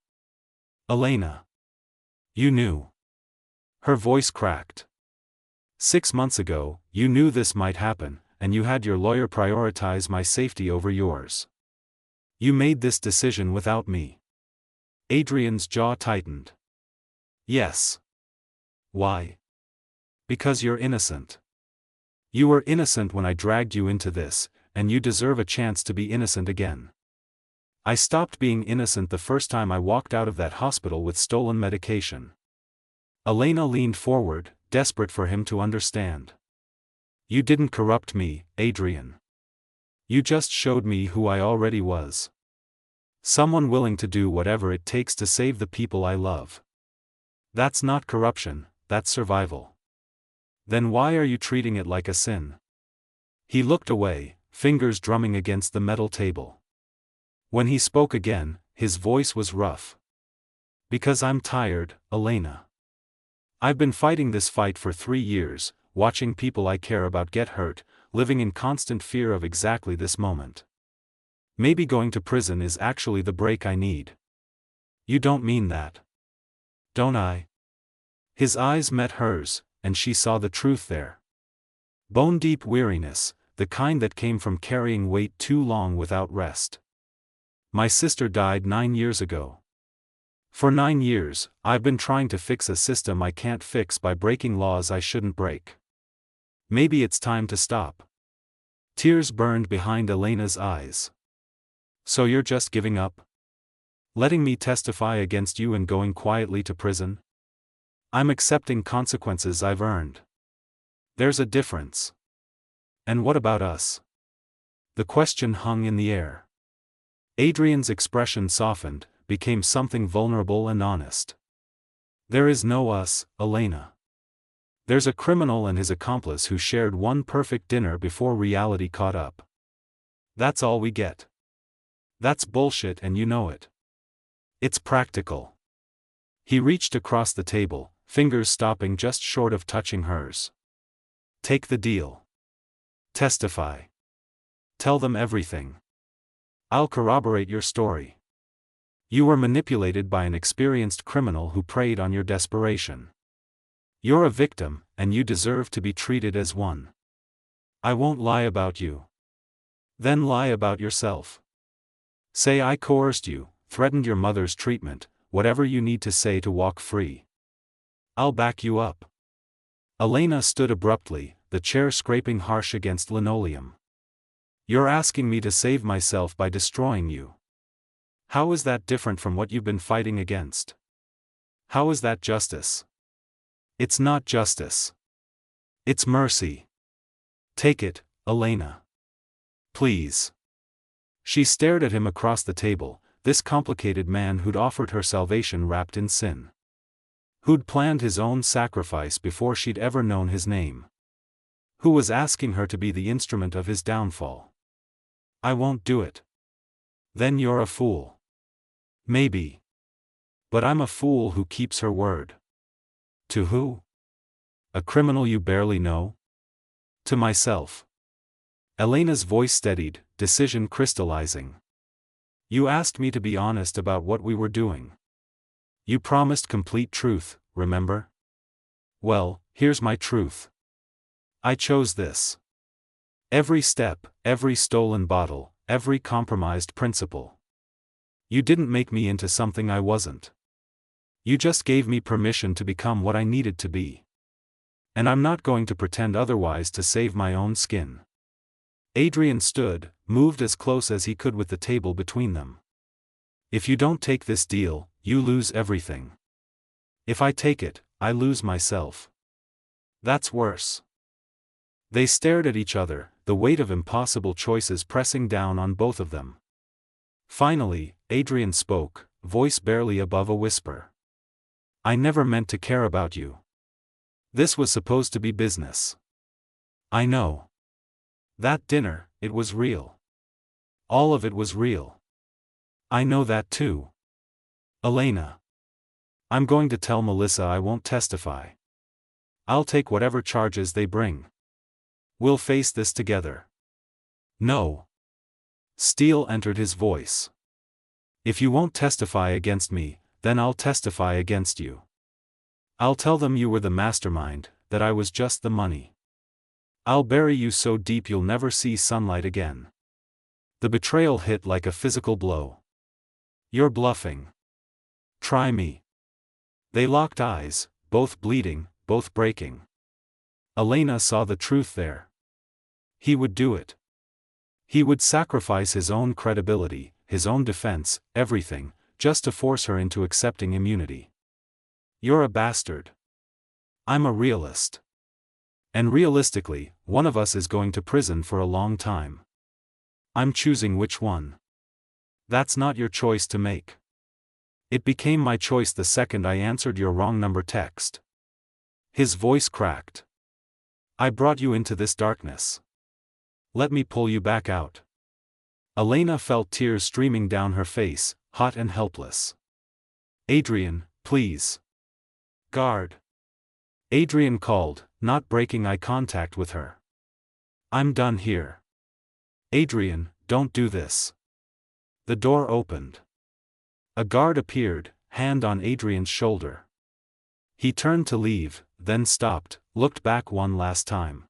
Elena. You knew. Her voice cracked. 6 months ago, you knew this might happen, and you had your lawyer prioritize my safety over yours. You made this decision without me. Adrian's jaw tightened. Yes. Why? Because you're innocent. You were innocent when I dragged you into this, and you deserve a chance to be innocent again. I stopped being innocent the first time I walked out of that hospital with stolen medication. Elena leaned forward, desperate for him to understand. You didn't corrupt me, Adrian. You just showed me who I already was. Someone willing to do whatever it takes to save the people I love. That's not corruption, that's survival. Then why are you treating it like a sin? He looked away, fingers drumming against the metal table. When he spoke again, his voice was rough. Because I'm tired, Elena. I've been fighting this fight for 3 years, watching people I care about get hurt, living in constant fear of exactly this moment. Maybe going to prison is actually the break I need. You don't mean that. Don't I? His eyes met hers, and she saw the truth there. Bone-deep weariness, the kind that came from carrying weight too long without rest. My sister died 9 years ago. For 9 years, I've been trying to fix a system I can't fix by breaking laws I shouldn't break. Maybe it's time to stop. Tears burned behind Elena's eyes. So you're just giving up? Letting me testify against you and going quietly to prison? I'm accepting consequences I've earned. There's a difference. And what about us? The question hung in the air. Adrian's expression softened, became something vulnerable and honest. There is no us, Elena. There's a criminal and his accomplice who shared one perfect dinner before reality caught up. That's all we get. That's bullshit and you know it. It's practical. He reached across the table, fingers stopping just short of touching hers. Take the deal. Testify. Tell them everything. I'll corroborate your story. You were manipulated by an experienced criminal who preyed on your desperation. You're a victim, and you deserve to be treated as one. I won't lie about you. Then lie about yourself. Say I coerced you, threatened your mother's treatment, whatever you need to say to walk free. I'll back you up. Elena stood abruptly, the chair scraping harsh against linoleum. You're asking me to save myself by destroying you. How is that different from what you've been fighting against? How is that justice? It's not justice. It's mercy. Take it, Elena. Please. She stared at him across the table, this complicated man who'd offered her salvation wrapped in sin. Who'd planned his own sacrifice before she'd ever known his name. Who was asking her to be the instrument of his downfall. I won't do it. Then you're a fool. Maybe. But I'm a fool who keeps her word. To who? A criminal you barely know? To myself. Elena's voice steadied, decision crystallizing. You asked me to be honest about what we were doing. You promised complete truth, remember? Well, here's my truth. I chose this. Every step, every stolen bottle, every compromised principle. You didn't make me into something I wasn't. You just gave me permission to become what I needed to be. And I'm not going to pretend otherwise to save my own skin. Adrian stood, moved as close as he could with the table between them. If you don't take this deal, you lose everything. If I take it, I lose myself. That's worse. They stared at each other, the weight of impossible choices pressing down on both of them. Finally, Adrian spoke, voice barely above a whisper. I never meant to care about you. This was supposed to be business. I know. That dinner, it was real. All of it was real. I know that too. Elena. I'm going to tell Melissa I won't testify. I'll take whatever charges they bring. We'll face this together. No. Steel entered his voice. If you won't testify against me, then I'll testify against you. I'll tell them you were the mastermind, that I was just the money. I'll bury you so deep you'll never see sunlight again. The betrayal hit like a physical blow. You're bluffing. Try me. They locked eyes, both bleeding, both breaking. Elena saw the truth there. He would do it. He would sacrifice his own credibility, his own defense, everything, just to force her into accepting immunity. You're a bastard. I'm a realist. And realistically, one of us is going to prison for a long time. I'm choosing which one. That's not your choice to make. It became my choice the second I answered your wrong number text. His voice cracked. I brought you into this darkness. Let me pull you back out. Elena felt tears streaming down her face, hot and helpless. Adrian, please. Guard. Adrian called, not breaking eye contact with her. I'm done here. Adrian, don't do this. The door opened. A guard appeared, hand on Adrian's shoulder. He turned to leave, then stopped, looked back one last time.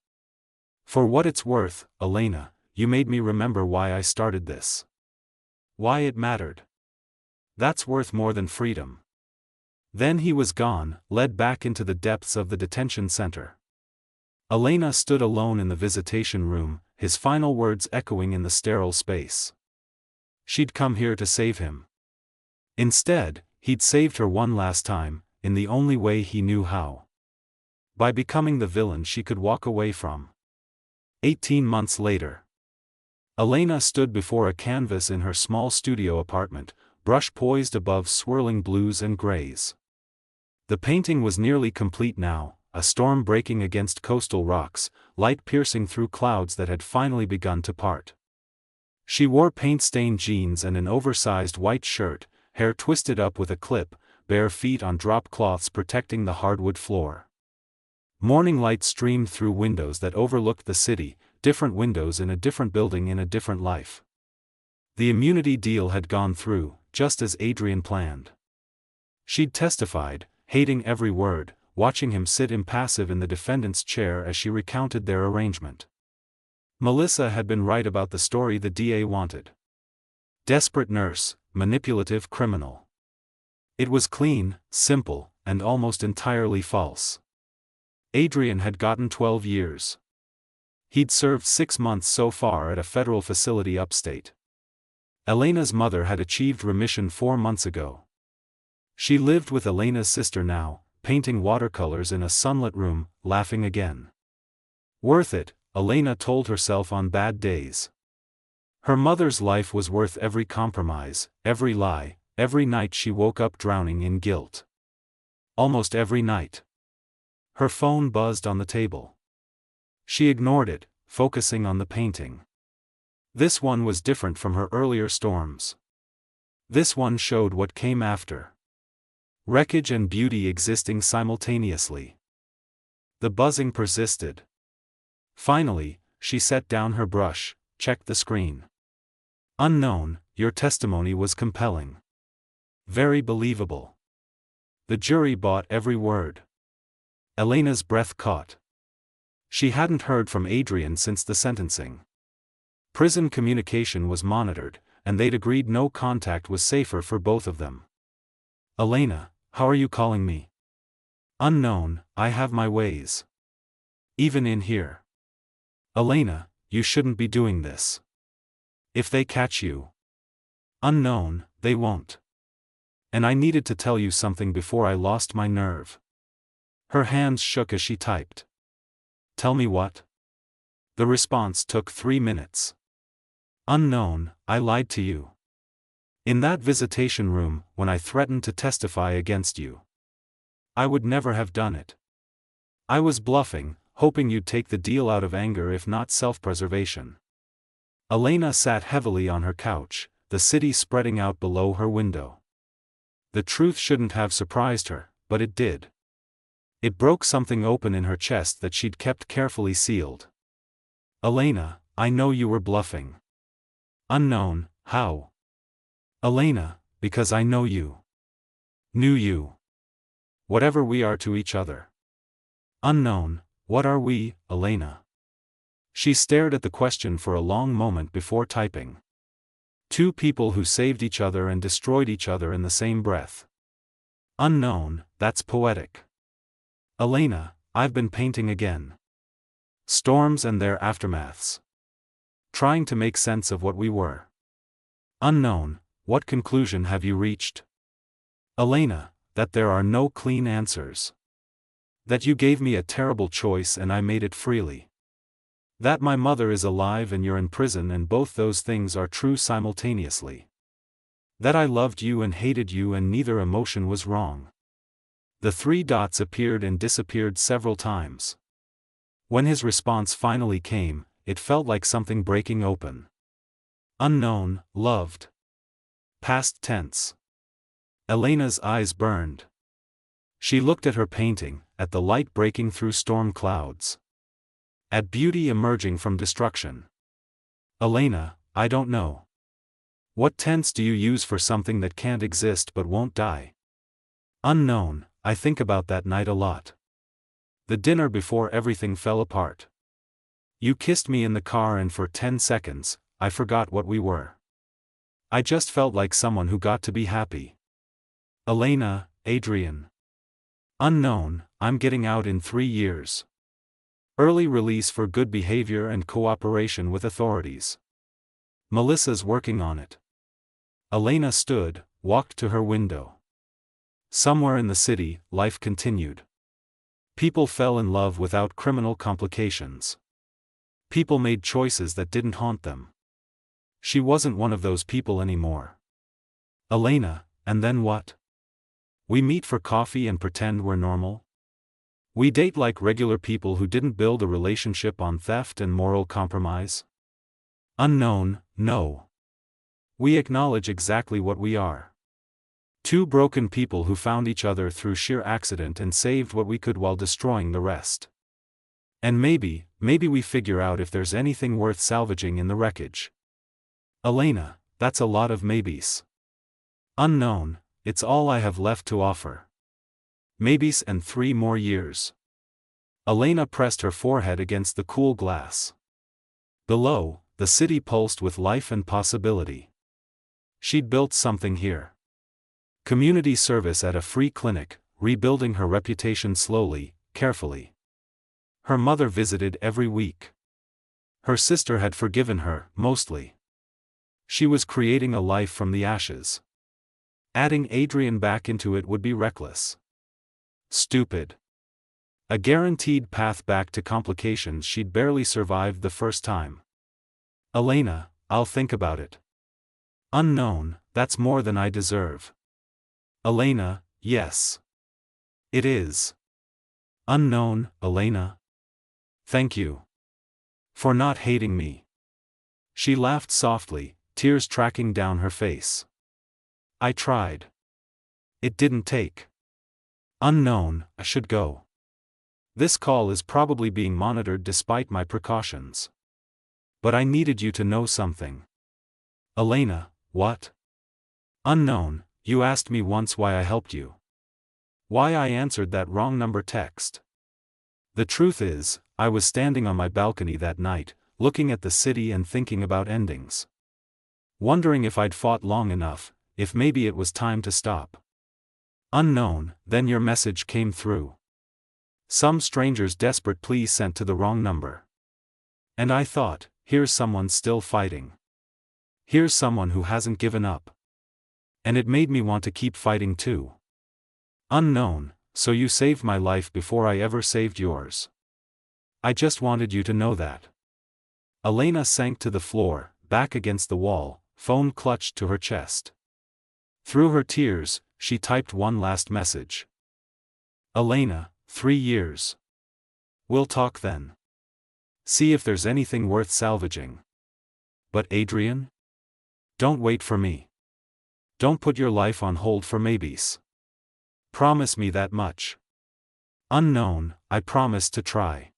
For what it's worth, Elena, you made me remember why I started this. Why it mattered. That's worth more than freedom. Then he was gone, led back into the depths of the detention center. Elena stood alone in the visitation room, his final words echoing in the sterile space. She'd come here to save him. Instead, he'd saved her one last time, in the only way he knew how. By becoming the villain she could walk away from. 18 months later. Elena stood before a canvas in her small studio apartment, brush poised above swirling blues and grays. The painting was nearly complete now, a storm breaking against coastal rocks, light piercing through clouds that had finally begun to part. She wore paint-stained jeans and an oversized white shirt, hair twisted up with a clip, bare feet on drop cloths protecting the hardwood floor. Morning light streamed through windows that overlooked the city, different windows in a different building in a different life. The immunity deal had gone through, just as Adrian planned. She'd testified, hating every word, watching him sit impassive in the defendant's chair as she recounted their arrangement. Melissa had been right about the story the DA wanted. Desperate nurse, manipulative criminal. It was clean, simple, and almost entirely false. Adrian had gotten 12 years. He'd served 6 months so far at a federal facility upstate. Elena's mother had achieved remission 4 months ago. She lived with Elena's sister now, painting watercolors in a sunlit room, laughing again. Worth it, Elena told herself on bad days. Her mother's life was worth every compromise, every lie, every night she woke up drowning in guilt. Almost every night. Her phone buzzed on the table. She ignored it, focusing on the painting. This one was different from her earlier storms. This one showed what came after. Wreckage and beauty existing simultaneously. The buzzing persisted. Finally, she set down her brush, checked the screen. Unknown, your testimony was compelling. Very believable. The jury bought every word. Elena's breath caught. She hadn't heard from Adrian since the sentencing. Prison communication was monitored, and they'd agreed no contact was safer for both of them. Elena, how are you calling me? Unknown, I have my ways. Even in here. Elena, you shouldn't be doing this. If they catch you. Unknown, they won't. And I needed to tell you something before I lost my nerve. Her hands shook as she typed. Tell me what? The response took 3 minutes. Unknown, I lied to you. In that visitation room, when I threatened to testify against you. I would never have done it. I was bluffing, hoping you'd take the deal out of anger if not self-preservation. Elena sat heavily on her couch, the city spreading out below her window. The truth shouldn't have surprised her, but it did. It broke something open in her chest that she'd kept carefully sealed. Elena, I know you were bluffing. Unknown, how? Elena, because I know you. Knew you. Whatever we are to each other. Unknown, what are we, Elena? She stared at the question for a long moment before typing. 2 people who saved each other and destroyed each other in the same breath. Unknown, that's poetic. Elena, I've been painting again. Storms and their aftermaths. Trying to make sense of what we were. Unknown, what conclusion have you reached? Elena, that there are no clean answers. That you gave me a terrible choice and I made it freely. That my mother is alive and you're in prison, and both those things are true simultaneously. That I loved you and hated you and neither emotion was wrong. The three dots appeared and disappeared several times. When his response finally came, it felt like something breaking open. Unknown, loved. Past tense. Elena's eyes burned. She looked at her painting, at the light breaking through storm clouds. At beauty emerging from destruction. Elena, I don't know. What tense do you use for something that can't exist but won't die? Unknown, I think about that night a lot. The dinner before everything fell apart. You kissed me in the car and for 10 seconds, I forgot what we were. I just felt like someone who got to be happy. Elena, Adrian. Unknown, I'm getting out in 3 years. Early release for good behavior and cooperation with authorities. Melissa's working on it. Elena stood, walked to her window. Somewhere in the city, life continued. People fell in love without criminal complications. People made choices that didn't haunt them. She wasn't one of those people anymore. Elena, and then what? We meet for coffee and pretend we're normal? We date like regular people who didn't build a relationship on theft and moral compromise? Unknown, no. We acknowledge exactly what we are. Two broken people who found each other through sheer accident and saved what we could while destroying the rest. And maybe we figure out if there's anything worth salvaging in the wreckage. Elena, that's a lot of maybes. Unknown, it's all I have left to offer. Maybes and 3 more years. Elena pressed her forehead against the cool glass. Below, the city pulsed with life and possibility. She'd built something here. Community service at a free clinic, rebuilding her reputation slowly, carefully. Her mother visited every week. Her sister had forgiven her, mostly. She was creating a life from the ashes. Adding Adrian back into it would be reckless. Stupid. A guaranteed path back to complications she'd barely survived the first time. Elena, I'll think about it. Unknown, that's more than I deserve. Elena, yes. It is. Unknown, Elena. Thank you. For not hating me. She laughed softly, tears tracking down her face. I tried. It didn't take. Unknown, I should go. This call is probably being monitored despite my precautions. But I needed you to know something. Elena, what? Unknown, you asked me once why I helped you. Why I answered that wrong number text. The truth is, I was standing on my balcony that night, looking at the city and thinking about endings. Wondering if I'd fought long enough, if maybe it was time to stop. Unknown, then your message came through. Some stranger's desperate plea sent to the wrong number. And I thought, here's someone still fighting. Here's someone who hasn't given up. And it made me want to keep fighting too. Unknown, so you saved my life before I ever saved yours. I just wanted you to know that. Elena sank to the floor, back against the wall, phone clutched to her chest. Through her tears, she typed one last message. Elena, 3 years. We'll talk then. See if there's anything worth salvaging. But Adrian? Don't wait for me. Don't put your life on hold for maybes. Promise me that much. Unknown, I promise to try.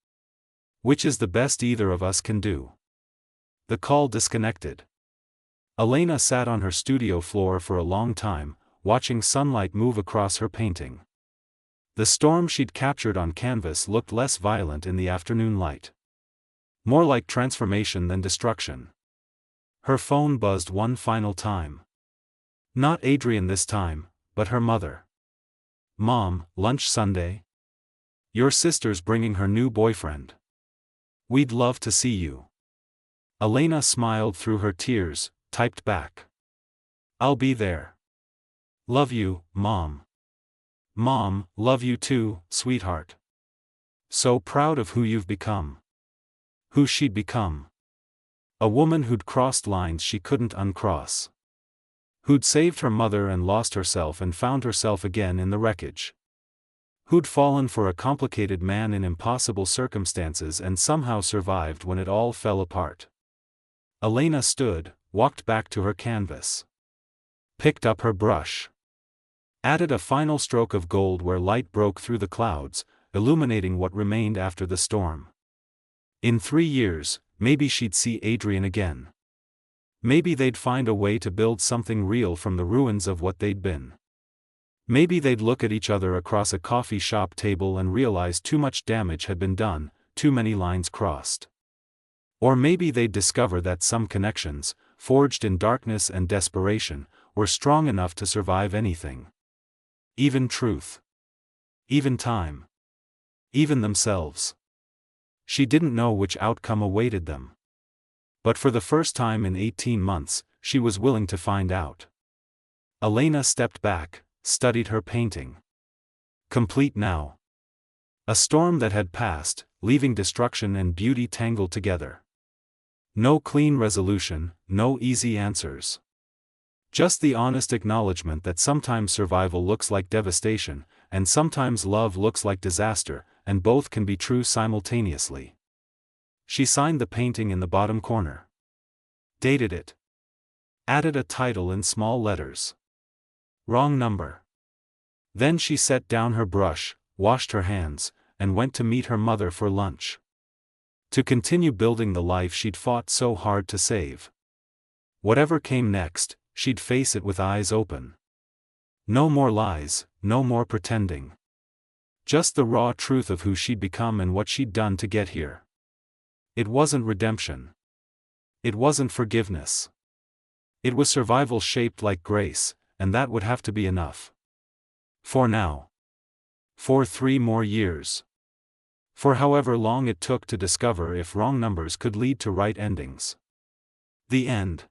Which is the best either of us can do. The call disconnected. Elena sat on her studio floor for a long time, watching sunlight move across her painting. The storm she'd captured on canvas looked less violent in the afternoon light. More like transformation than destruction. Her phone buzzed one final time. Not Adrian this time, but her mother. Mom, lunch Sunday? Your sister's bringing her new boyfriend. We'd love to see you. Elena smiled through her tears, typed back. I'll be there. Love you, Mom. Mom, love you too, sweetheart. So proud of who you've become. Who she'd become. A woman who'd crossed lines she couldn't uncross. Who'd saved her mother and lost herself and found herself again in the wreckage. Who'd fallen for a complicated man in impossible circumstances and somehow survived when it all fell apart. Elena stood, walked back to her canvas. Picked up her brush. Added a final stroke of gold where light broke through the clouds, illuminating what remained after the storm. In 3 years, maybe she'd see Adrian again. Maybe they'd find a way to build something real from the ruins of what they'd been. Maybe they'd look at each other across a coffee shop table and realize too much damage had been done, too many lines crossed. Or maybe they'd discover that some connections, forged in darkness and desperation, were strong enough to survive anything. Even truth. Even time. Even themselves. She didn't know which outcome awaited them. But for the first time in 18 months, she was willing to find out. Elena stepped back, studied her painting. Complete now. A storm that had passed, leaving destruction and beauty tangled together. No clean resolution, no easy answers. Just the honest acknowledgement that sometimes survival looks like devastation, and sometimes love looks like disaster, and both can be true simultaneously. She signed the painting in the bottom corner. Dated it. Added a title in small letters. Wrong number. Then she set down her brush, washed her hands, and went to meet her mother for lunch. To continue building the life she'd fought so hard to save. Whatever came next, she'd face it with eyes open. No more lies, no more pretending. Just the raw truth of who she'd become and what she'd done to get here. It wasn't redemption. It wasn't forgiveness. It was survival shaped like grace, and that would have to be enough. For now. For 3 more years. For however long it took to discover if wrong numbers could lead to right endings. The end.